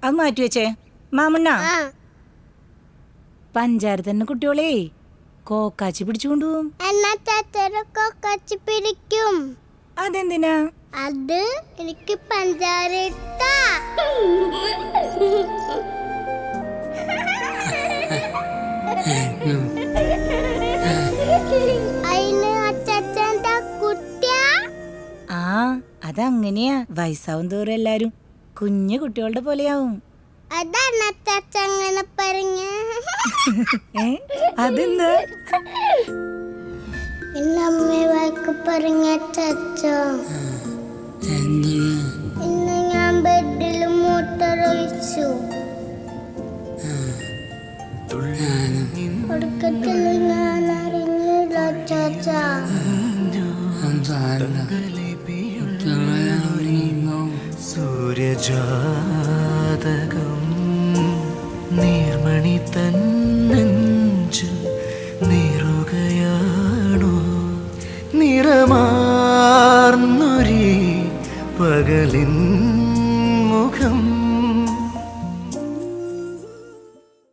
അത് മാറ്റി വെച്ചേ. മാമണ്ണ പഞ്ചാര തന്നെ കുട്ടിയോളെ കോക്കാച്ചി പിടിച്ചുകൊണ്ടുപോകും. പിടിക്കും. അതെന്തിനാ? അത് എനിക്ക് പഞ്ചാര ഇട്ടാ. ആ അതങ്ങനെയാ. വയസ്സാവും തോറും എല്ലാരും കുഞ്ഞു കുട്ടികളുടെ പോലെയാവും. അതാണ് അങ്ങനെ പറഞ്ഞ. അതെന്താ? ഇന്നമ്മ വാക്ക് പറഞ്ഞ ഇന്ന് ഞാൻ ബെഡിൽ മോട്ടർ ഒഴിച്ചു. ഒടുക്കത്തിൽ ഞാൻ അറിഞ്ഞില്ല ചാച്ച. സൂര്യജാതകം നീർമണി തന്നഞ്ചു നീറുകയാണോ നിറമാർന്നൊരി പകലിൻ മുഖം.